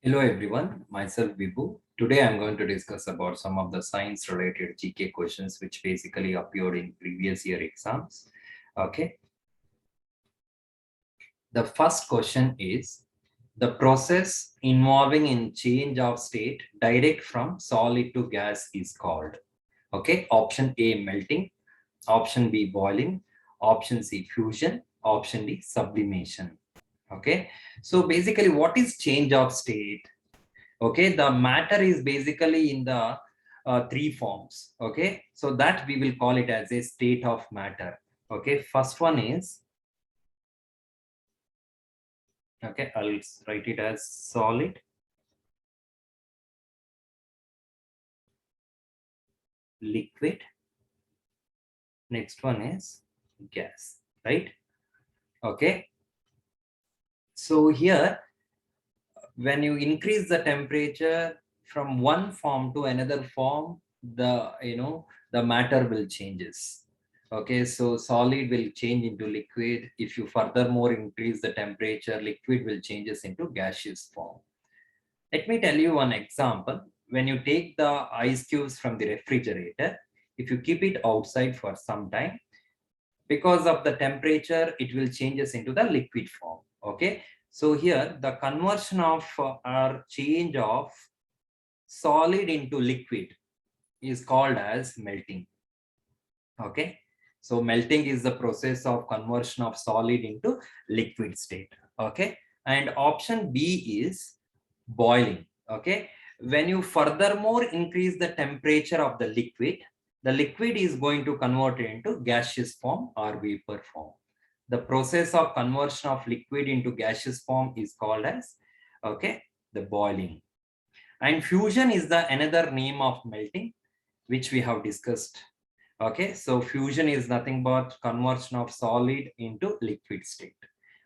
Hello everyone, myself Vibhu. Today I'm going to discuss about some of the science related GK questions which basically appeared in previous year exams. Okay, the first question is the process involving in change of state direct from solid to gas is called. Okay, option A melting, option B boiling, option C fusion, option D sublimation. Okay, so basically what is change of state? Okay, the matter is basically in the three forms. Okay, so that we will call it as a state of matter. Okay, first one is, okay, I'll write it as solid, liquid. Next one is gas, right? Okay, so here when you increase the temperature from one form to another form, the matter will changes. Okay, so solid will change into liquid. If you furthermore increase the temperature, liquid will changes into gaseous form. Let me tell you one example. When you take the ice cubes from the refrigerator, if you keep it outside for some time, because of the temperature, it will changes into the liquid form. Okay, so here the conversion of or change of solid into liquid is called as melting. Okay, so melting is the process of conversion of solid into liquid state. Okay, and option B is boiling. Okay, when you furthermore increase the temperature of the liquid is going to convert it into gaseous form or vapor form. The process of conversion of liquid into gaseous form is called as, okay, the boiling. And fusion is the another name of melting, which we have discussed. Okay, so fusion is nothing but conversion of solid into liquid state.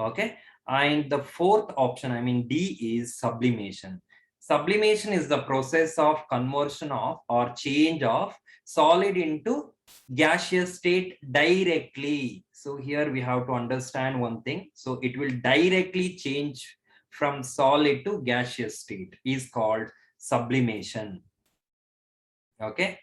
Okay, and the fourth option, I mean D, is sublimation. Sublimation is the process of conversion of or change of solid into gaseous state directly. So here we have to understand one thing. So it will directly change from solid to gaseous state is called sublimation. Okay,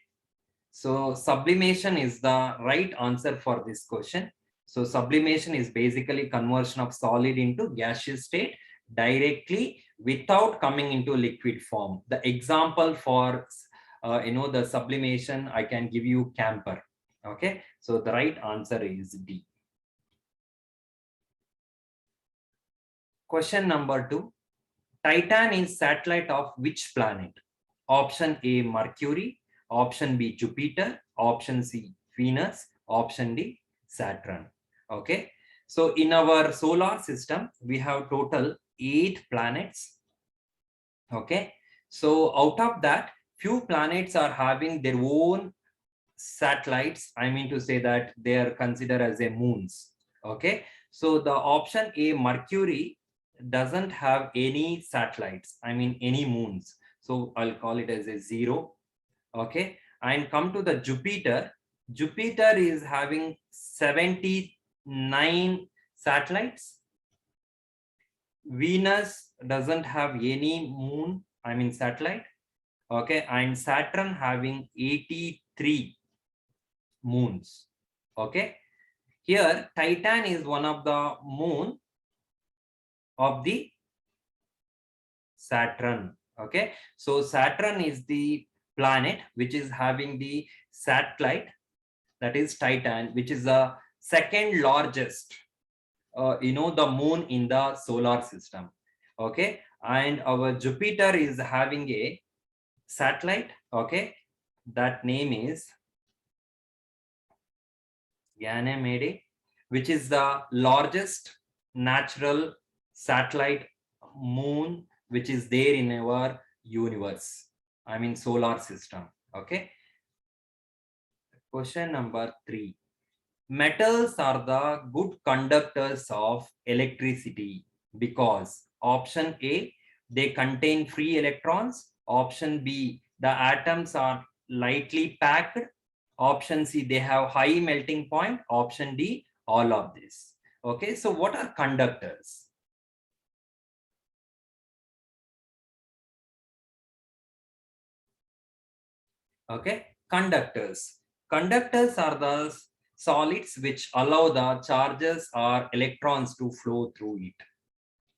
so sublimation is the right answer for this question. So sublimation is basically conversion of solid into gaseous state directly without coming into liquid form. The example for the sublimation, I can give you camphor. Okay, so the right answer is D. Question number 2. Titan is satellite of which planet? Option A Mercury, option B Jupiter, option C Venus, option D Saturn. Okay, so in our solar system we have total 8 planets. Okay, so out of that, few planets are having their own satellites. I mean to say that they are considered as a moons. Okay, so the option A Mercury doesn't have any satellites, I mean any moons, so I'll call it as a 0. Okay, and come to the Jupiter. Jupiter is having 79 satellites. Venus doesn't have any moon, I mean satellite. Okay, and Saturn having 83 moons. Okay, here Titan is one of the moon of the Saturn. Okay, so Saturn is the planet which is having the satellite, that is Titan, which is the second largest the moon in the solar system. Okay, and our Jupiter is having a satellite. Okay, that name is Ganymede, which is the largest natural satellite moon which is there in our universe, I mean solar system. Okay, question number 3. Metals are the good conductors of electricity because option A, they contain free electrons, option B, the atoms are lightly packed, option C, they have high melting point, option D, all of this. Okay, so what are conductors? Okay, conductors. Conductors are the solids which allow the charges or electrons to flow through it.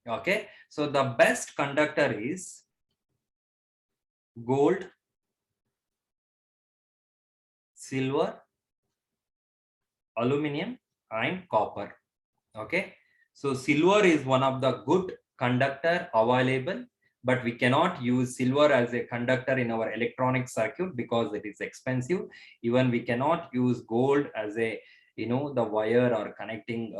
Okay, so the best conductor is gold, silver, aluminum, and copper. Okay, so silver is one of the good conductor available, but we cannot use silver as a conductor in our electronic circuit because it is expensive. Even we cannot use gold as a, the wire or connecting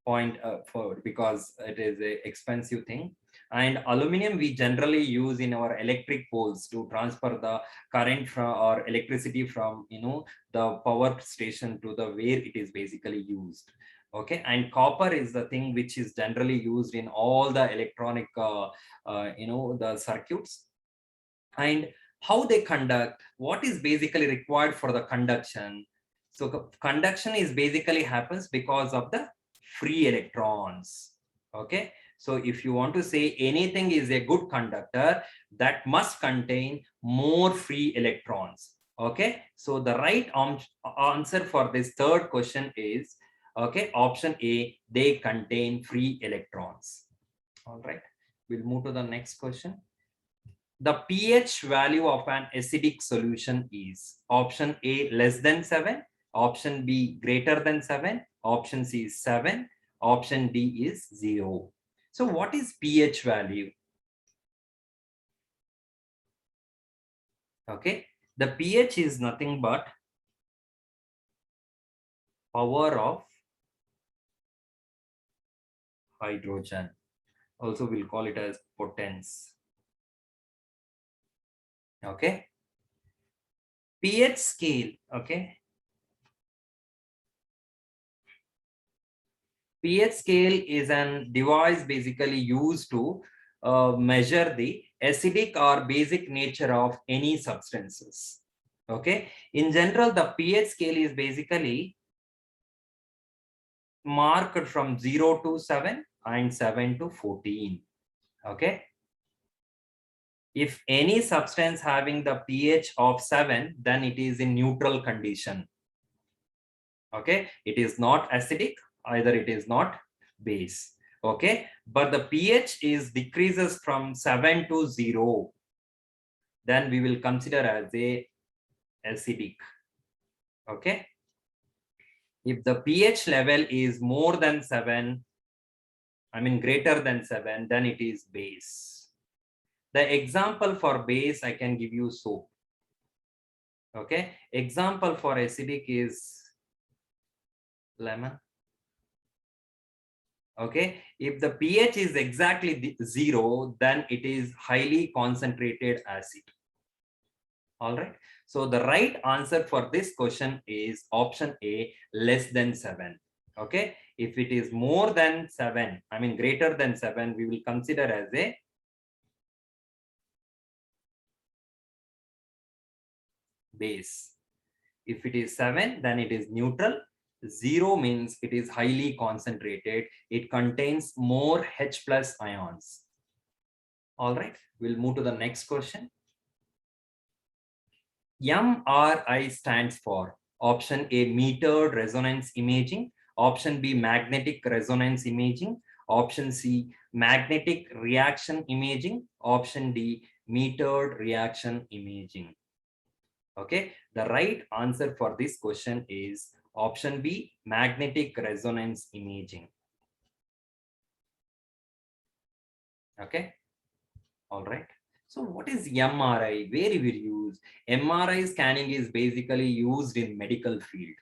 point for, because it is a expensive thing. And aluminum we generally use in our electric poles to transfer the current from or electricity from the power station to the where it is basically used. Okay, and copper is the thing which is generally used in all the electronic the circuits. And how they conduct, what is basically required for the conduction. So conduction is basically happens because of the free electrons. Okay, so if you want to say anything is a good conductor, that must contain more free electrons. Okay, so the right answer for this third question is, okay, option A, they contain free electrons. All right, we'll move to the next question. The pH value of an acidic solution is option A less than 7, option B greater than 7, option C is 7, option D is 0. So what is pH value? Okay, the pH is nothing but power of hydrogen. Also we'll call it as potence. Okay, pH scale. Okay, pH scale is an device basically used to measure the acidic or basic nature of any substances. Okay, in general the pH scale is basically marked from 0 to 7 and 7 to 14. Okay, if any substance having the pH of 7, then it is in neutral condition. Okay, it is not acidic, either it is not base. Okay, but the pH is decreases from 7 to 0, then we will consider as a acidic. Okay, if the pH level is more than 7, I mean greater than 7, then it is base. The example for base I can give you soap. Okay, example for acidic is lemon. Okay, if the pH is exactly 0, then it is highly concentrated acid. All right, so the right answer for this question is option A, less than 7. Okay, if it is more than 7, I mean greater than 7, we will consider as a base. If it is 7, then it is neutral. 0 means it is highly concentrated, it contains more H plus ions. All right, we'll move to the next question. MRI stands for option A, metered resonance imaging, option B, magnetic resonance imaging, option C, magnetic reaction imaging, option D, metered reaction imaging. Okay, the right answer for this question is option B, magnetic resonance imaging. Okay, all right. So what is MRI? Where we will use? MRI scanning is basically used in medical field.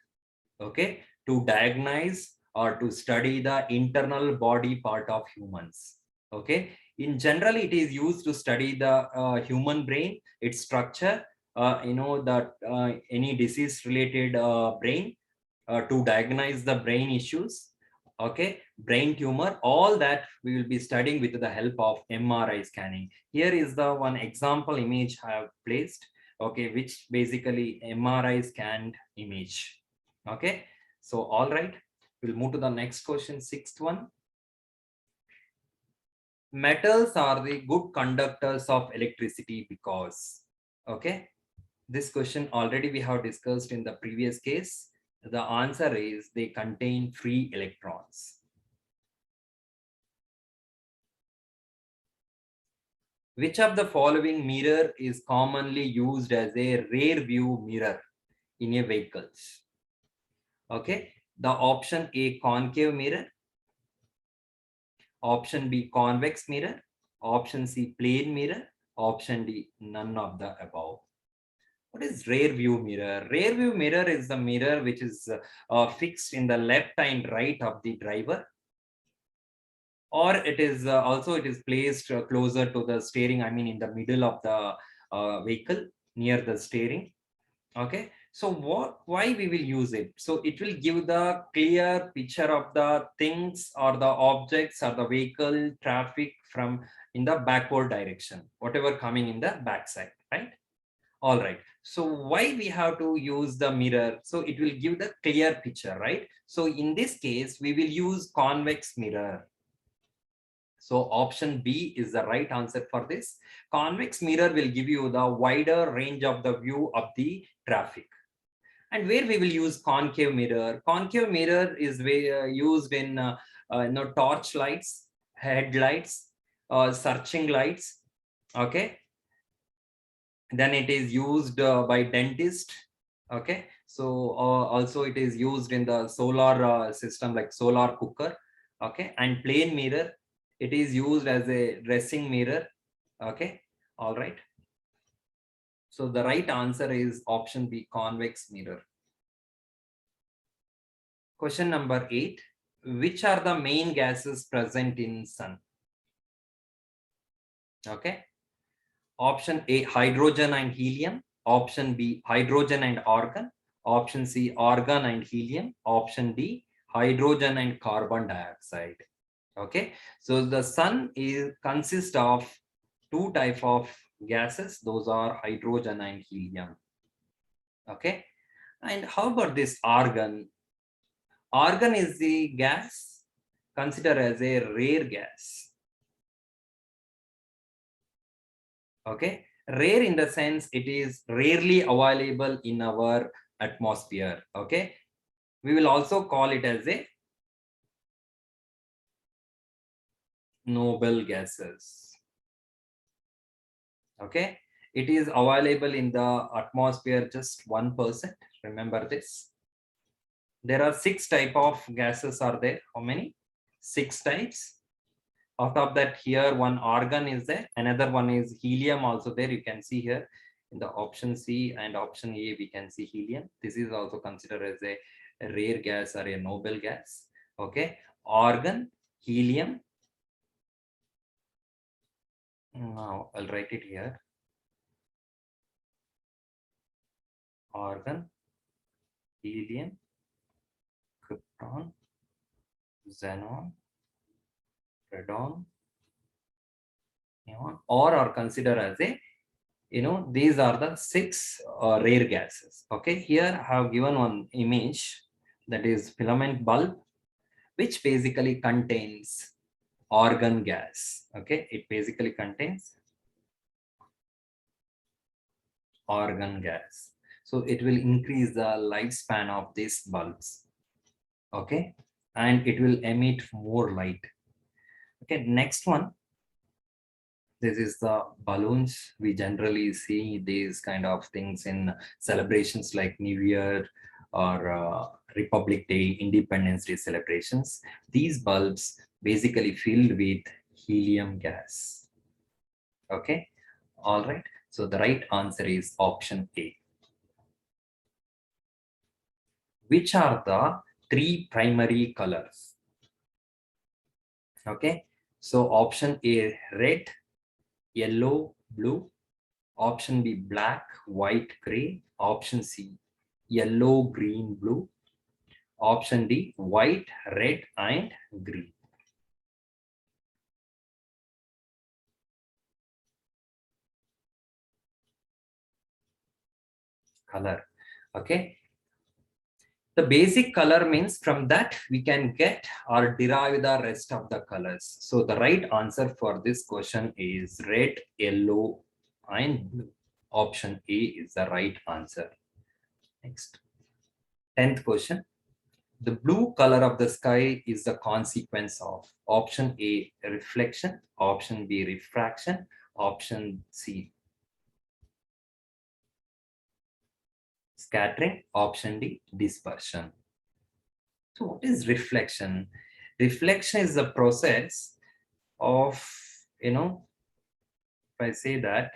Okay, to diagnose or to study the internal body part of humans. Okay, in general it is used to study the human brain, its structure, that any disease related brain, to diagnose the brain issues. Okay, brain tumor, all that we will be studying with the help of MRI scanning. Here is the one example image I have placed, okay, which basically MRI scanned image. Okay, so all right, we'll move to the next question, sixth one. Metals are the good conductors of electricity because, okay, This question already we have discussed in the previous case. The answer is they contain free electrons. Which of the following mirror is commonly used as a rear view mirror in a vehicles? Okay, the option A, concave mirror, option B, convex mirror, option C, plane mirror, option D, none of the above. What is rear view mirror? Rear view mirror is the mirror which is fixed in the left and right of the driver, or it is also it is placed closer to the steering, I mean in the middle of the vehicle near the steering. Okay, so why we will use it? So it will give the clear picture of the things or the objects or the vehicle traffic from in the backward direction, whatever coming in the backside, right? All right, so why we have to use the mirror? So it will give the clear picture, right? So in this case we will use convex mirror. So option B is the right answer for this. Convex mirror will give you the wider range of the view of the traffic. And where we will use concave mirror? Concave mirror is used in torch lights, headlights, searching lights. Okay, then it is used by dentist. Okay, so also it is used in the solar system like solar cooker. Okay, and plane mirror, it is used as a dressing mirror. Okay, all right, so the right answer is option B, convex mirror. Question number 8, which are the main gases present in sun? Okay, option A, hydrogen and helium, option B, hydrogen and argon, option C, argon and helium, option D, hydrogen and carbon dioxide. Okay, so the sun is consists of two type of gases, those are hydrogen and helium. Okay, and how about this argon? Argon is the gas considered as a rare gas. Okay, rare in the sense it is rarely available in our atmosphere. Okay, we will also call it as a noble gases. Okay, it is available in the atmosphere just 1%. Remember this. There are 6 type of gases are there. How many? 6 types. Out of that, here one argon is there, another one is helium also there. You can see here in the option C and option A we can see helium. This is also considered as a rare gas or a noble gas. Okay, argon, helium. Now I'll write it here. Argon, helium, krypton, xenon, radon, neon, or are considered as a, these are the 6 rare gases. Okay, here I have given one image, that is filament bulb, which basically contains argon gas. Okay, it basically contains argon gas, so it will increase the lifespan of these bulbs. Okay, and it will emit more light. Okay, next one, this is the balloons. We generally see these kind of things in celebrations like New Year or Republic Day, Independence Day celebrations. These bulbs basically filled with helium gas. Okay, all right, so the right answer is option A. Which are the 3 primary colors? Okay, so option A, red, yellow, blue. Option B, black, white, gray. Option C, yellow, green, blue. Option D, white, red, and green. Color. Okay. The basic color means from that we can get or derive the rest of the colors. So the right answer for this question is red, yellow, and blue. Option A is the right answer. Next, 10th question. The blue color of the sky is the consequence of option A, reflection, option B, refraction, option C, scattering, option D, dispersion. So what is reflection? Reflection is the process of, if I say that,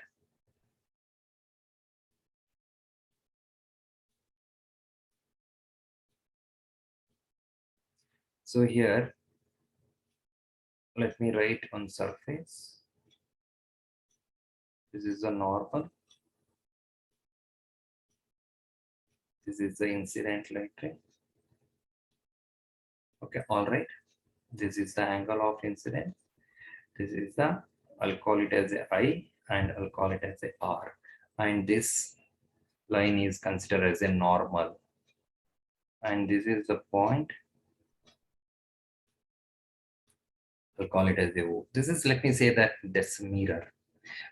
so here, let me write on surface. This is the normal. This is the incident light ray. Okay, all right. This is the angle of incidence. This is the, I'll call it as a I and I'll call it as a R. And this line is considered as a normal. And this is the point. I'll call it as a O. This is, let me say that that's a mirror.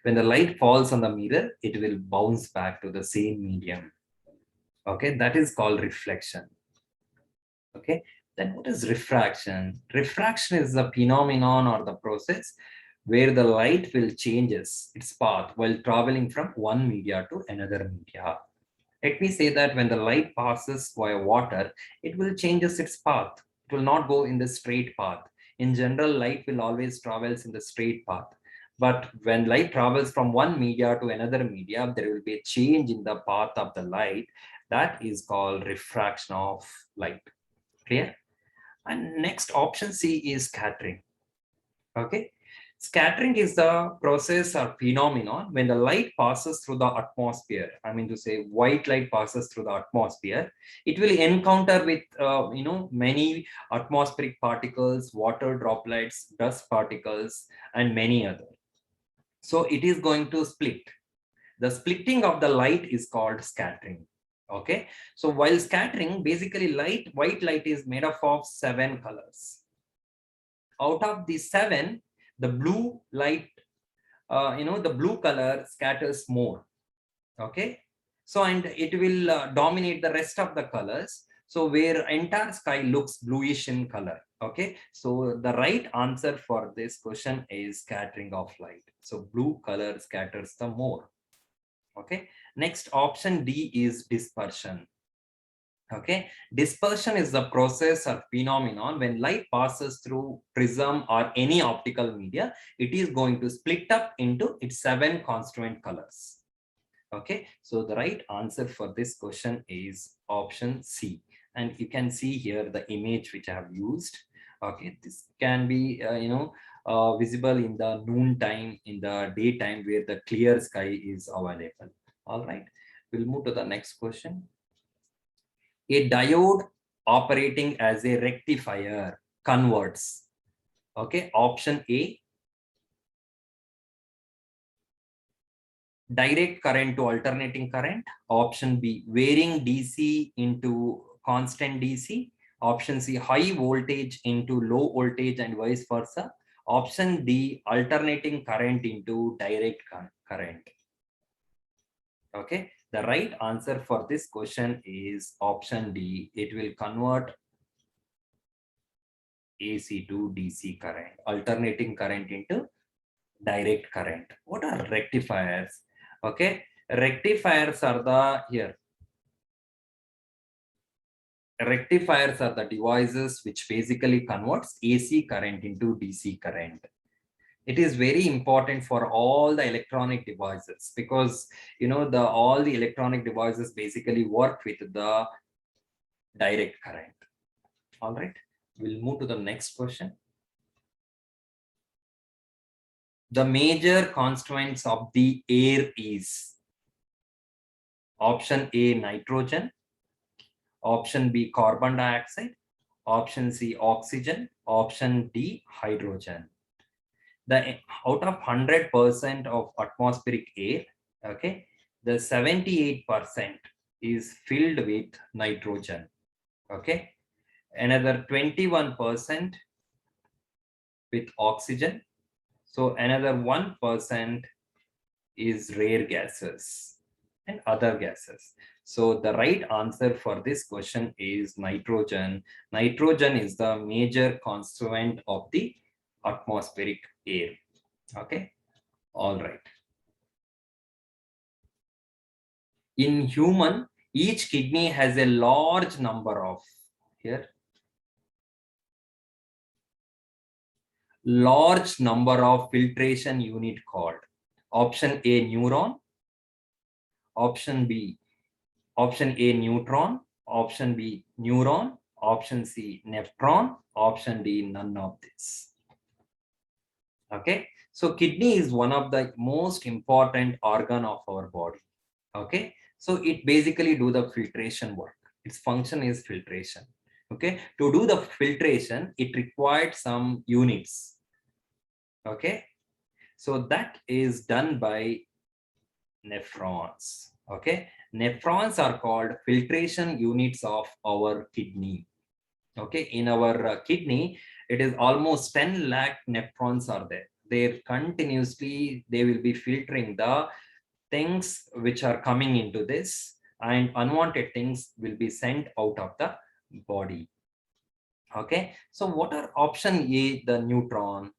When the light falls on the mirror, it will bounce back to the same medium. Okay, that is called reflection. Okay, then what is refraction? Refraction is the phenomenon or the process where the light will changes its path while traveling from one media to another media. Let me say that when the light passes via water, it will changes its path. It will not go in the straight path. In general, light will always travels in the straight path. But when light travels from one media to another media, there will be a change in the path of the light. That is called refraction of light. Clear? And next, option C is scattering. Okay. Scattering is the process or phenomenon when the light passes through the atmosphere. I mean to say, white light passes through the atmosphere. It will encounter with many atmospheric particles, water droplets, dust particles, and many other. So it is going to split. The splitting of the light is called scattering. Okay. So while scattering, basically white light is made up of 7 colors. Out of the 7, the blue light, the blue color scatters more. Okay. So, and it will dominate the rest of the colors. So where entire sky looks bluish in color. Okay. So the right answer for this question is scattering of light. So blue color scatters the more. Okay. Next, option D is dispersion. Okay, dispersion is the process or phenomenon when light passes through prism or any optical media, it is going to split up into its 7 constituent colors. Okay, so the right answer for this question is option C. And you can see here the image which I have used. Okay, this can be visible in the noon time, in the daytime where the clear sky is available. All right, we'll move to the next question. A diode operating as a rectifier converts. Okay, option A, direct current to alternating current. Option B, varying DC into constant DC. Option C, high voltage into low voltage and vice versa. Option D, alternating current into direct current. Okay, the right answer for this question is option D. It will convert AC to DC current, alternating current into direct current. What are rectifiers? Okay, rectifiers are rectifiers are the devices which basically converts AC current into DC current. It is very important for all the electronic devices because all the electronic devices basically work with the direct current. All right, we'll move to the next question. The major constituents of the air is option A, nitrogen, option B, carbon dioxide, option C, oxygen, option D, hydrogen. Out of 100% of atmospheric air, okay, the 78% is filled with nitrogen. Okay, another 21% with oxygen. So another 1% is rare gases. and other gases. So the right answer for this question is nitrogen. Nitrogen is the major constituent of the atmospheric air. Okay, all right. In human, each kidney has a large number of, here, large number of filtration unit called. Option A, neuron. Option B, option A, neutron. Option B, neuron. Option C, nephron. Option D, none of this. Okay, so kidney is one of the most important organ of our body. Okay, so it basically do the filtration work. Its function is filtration. Okay, to do the filtration, it required some units. Okay, so that is done by nephrons. Okay, nephrons are called filtration units of our kidney. Okay, in our kidney, it is almost 10 lakh nephrons are there. They continuously, they will be filtering the things which are coming into this, and unwanted things will be sent out of the body. Okay, so what are option A, the neutron?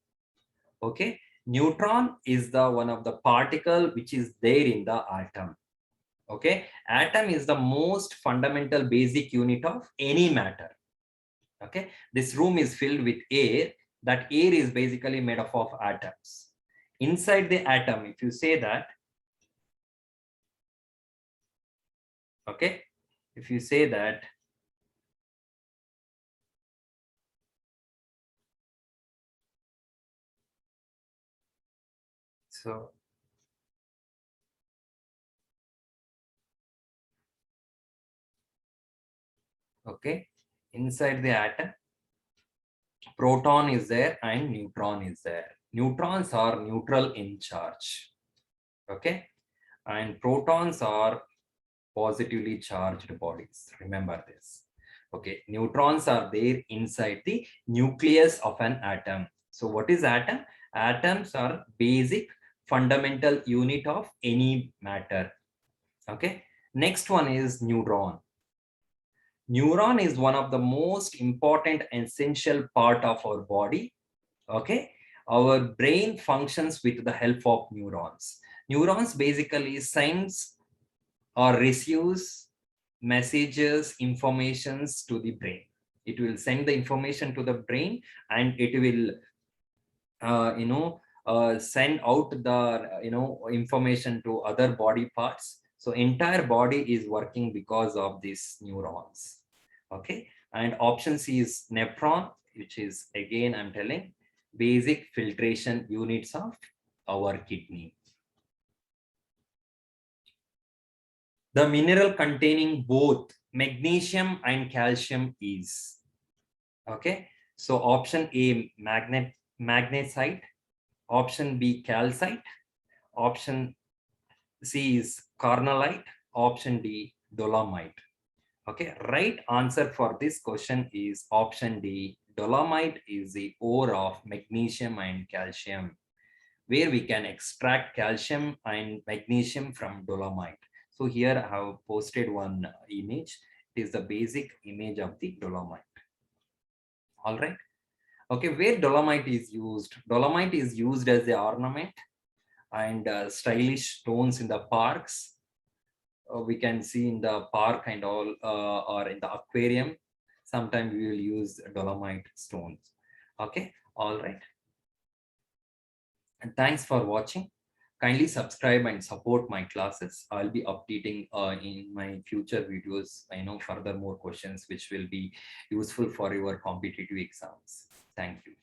Okay, neutron is the one of the particle which is there in the atom. Okay, atom is the most fundamental basic unit of any matter. Okay, this room is filled with air. That air is basically made up of atoms. Inside the atom, if you say that, okay, if you say that, so okay, inside the atom, proton is there and neutron is there. Neutrons are neutral in charge. Okay, and protons are positively charged bodies. Remember this. Okay, neutrons are there inside the nucleus of an atom. So what is atom? Atoms are basic fundamental unit of any matter. Okay, next one is neuron. Neuron is one of the most important and essential part of our body. Okay, our brain functions with the help of neurons. Neurons basically sends or receives messages, informations to the brain. It will send the information to the brain, and it will send out the information to other body parts. So entire body is working because of these neurons. Okay, and option C is nephron, which is, again I'm telling, basic filtration units of our kidney. The mineral containing both magnesium and calcium is, okay, so option A, magnesite. Option B, calcite. Option C is carnallite. Option D, dolomite. Okay, right answer for this question is option D. Dolomite is the ore of magnesium and calcium, where we can extract calcium and magnesium from dolomite. So here I have posted one image. It is the basic image of the dolomite. All right. Okay, where dolomite is used? Dolomite is used as the ornament and stylish stones in the parks. We can see in the park and all, or in the aquarium. Sometimes we will use dolomite stones. Okay, all right. And thanks for watching. Kindly subscribe and support my classes. I'll be updating in my future videos, further more questions which will be useful for your competitive exams. Thank you.